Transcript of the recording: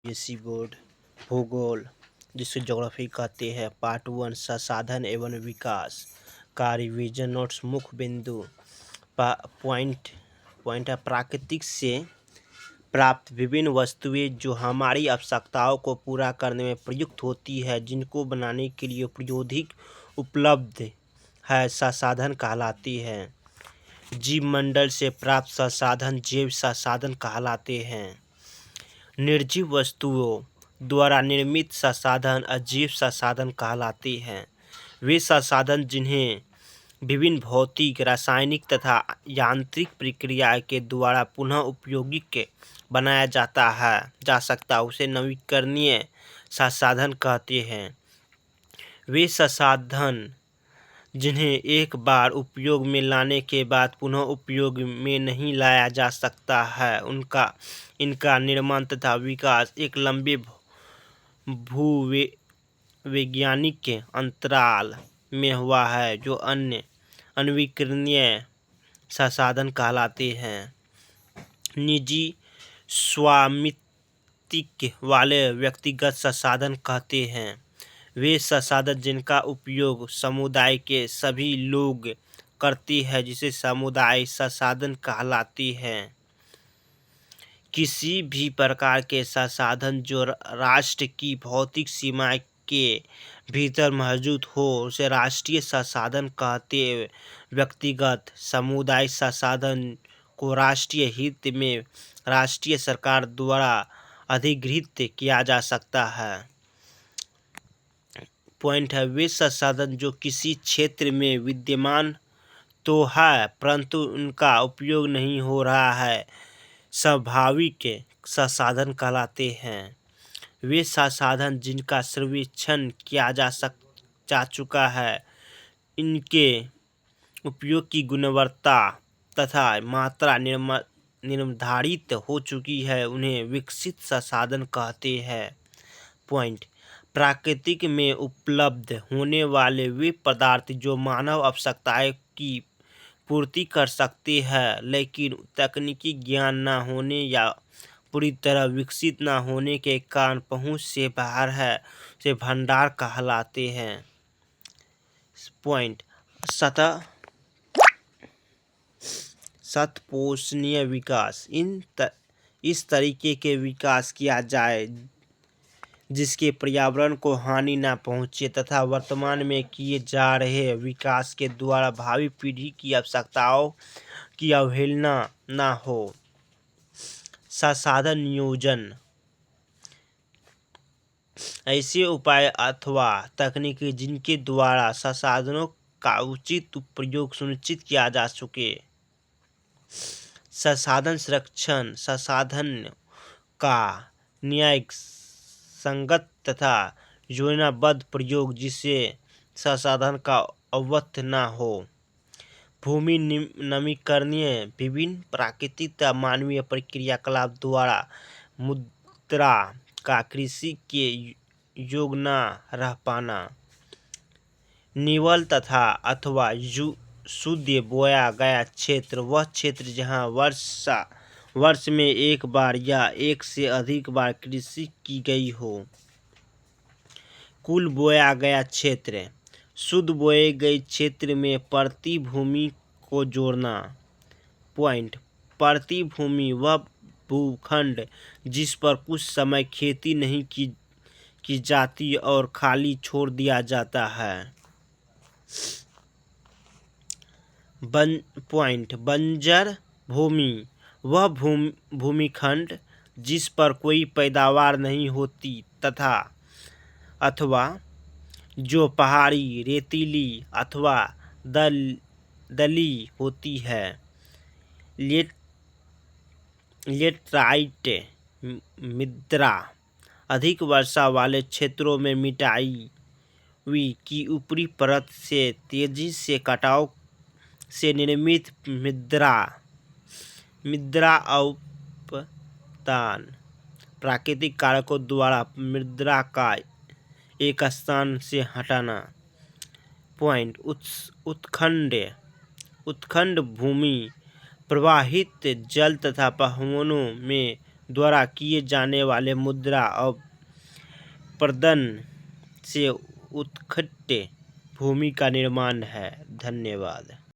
CBSE board भूगोल जिसे geography कहते हैं पार्ट 1 संसाधन एवं विकास का रिवीजन नोट्स मुख्य बिंदु पॉइंट है प्राकृतिक से प्राप्त विभिन्न वस्तुएं जो हमारी आवश्यकताओं को पूरा करने में प्रयुक्त होती है जिनको बनाने के लिए प्रौद्योगिक उपलब्ध है संसाधन कहलाती है। जीव मंडल से प्राप्त संसाधन जैव संसाधन कहलाते हैं। निर्जीव वस्तुओं द्वारा निर्मित संसाधन अजीव संसाधन कहलाते हैं। वे संसाधन जिन्हें विभिन्न भौतिक रासायनिक तथा यांत्रिक प्रक्रिया के द्वारा पुनः उपयोगिक बनाया जा सकता उसे नवीकरणीय संसाधन कहते हैं। वे संसाधन जिन्हें एक बार उपयोग में लाने के बाद पुनः उपयोग में नहीं लाया जा सकता है इनका निर्माण तथा विकास एक लंबे भूवैज्ञानिक अंतराल में हुआ है जो अन्य अनवीकरणीय संसाधन कहलाते हैं। निजी स्वामित्व वाले व्यक्तिगत संसाधन कहते हैं वे संसाधन जिनका उपयोग समुदाय के सभी लोग करते हैं जिसे समुदाय संसाधन कहलाते हैं। किसी भी प्रकार के संसाधन जो राष्ट्र की भौतिक सीमा के भीतर मौजूद हो उसे राष्ट्रीय संसाधन कहते हैं। व्यक्तिगत समुदाय संसाधन को राष्ट्रीय हित में राष्ट्रीय सरकार द्वारा अधिगृहित किया जा सकता है। पॉइंट है वे संसाधन जो किसी क्षेत्र में विद्यमान तो है परंतु उनका उपयोग नहीं हो रहा है स्वाभाविक संसाधन कहलाते हैं। वे संसाधन जिनका सर्वेक्षण किया जा चुका है इनके उपयोग की गुणवत्ता तथा मात्रा निर्धारित हो चुकी है उन्हें विकसित संसाधन कहते हैं। पॉइंट प्राकृतिक में उपलब्ध होने वाले वे पदार्थ जो मानव आवश्यकताएं की पूर्ति कर सकते हैं लेकिन तकनीकी ज्ञान न होने या पूरी तरह विकसित न होने के कारण पहुंच से बाहर है से भंडार कहलाते हैं। पॉइंट सतपोषणीय विकास इस तरीके के विकास किया जाए जिसके पर्यावरण को हानि न पहुंचे तथा वर्तमान में किए जा रहे विकास के द्वारा भावी पीढ़ी की आवश्यकताओं की अवहेलना न हो। संसाधन नियोजन ऐसे उपाय अथवा तकनीकें जिनके द्वारा संसाधनों का उचित प्रयोग सुनिश्चित किया जा सके। संसाधन संरक्षण संसाधन का न्यायिक संगत तथा योजनाबद्ध प्रयोग जिससे संसाधन का अपव्यय न हो। भूमि नवीकरणीय विभिन्न प्राकृतिक तथा मानवीय क्रियाकलाप द्वारा मृदा का कृषि के योग न रह पाना। निवल तथा अथवा शुद्ध बोया गया क्षेत्र वह क्षेत्र जहाँ वर्ष में एक बार या एक से अधिक बार कृषि की गई हो। कुल बोया गया क्षेत्र शुद्ध बोए गए क्षेत्र में प्रति भूमि को जोड़ना। पॉइंट प्रति भूमि वह भूखंड जिस पर कुछ समय खेती नहीं की जाती और खाली छोड़ दिया जाता है। पॉइंट बंजर भूमि वह भूमिखंड जिस पर कोई पैदावार नहीं होती तथा अथवा जो पहाड़ी रेतीली अथवा दली होती है। लेटराइट मृदा अधिक वर्षा वाले क्षेत्रों में मिट्टी की ऊपरी परत से तेजी से कटाव से निर्मित मृदा अपतान प्राकृतिक कारकों द्वारा मृदा का एक स्थान से हटाना। पॉइंट उत्खंड भूमि प्रवाहित जल तथा पहाड़ों में द्वारा किए जाने वाले मुद्रा और प्रदन से उत्खित भूमि का निर्माण है। धन्यवाद।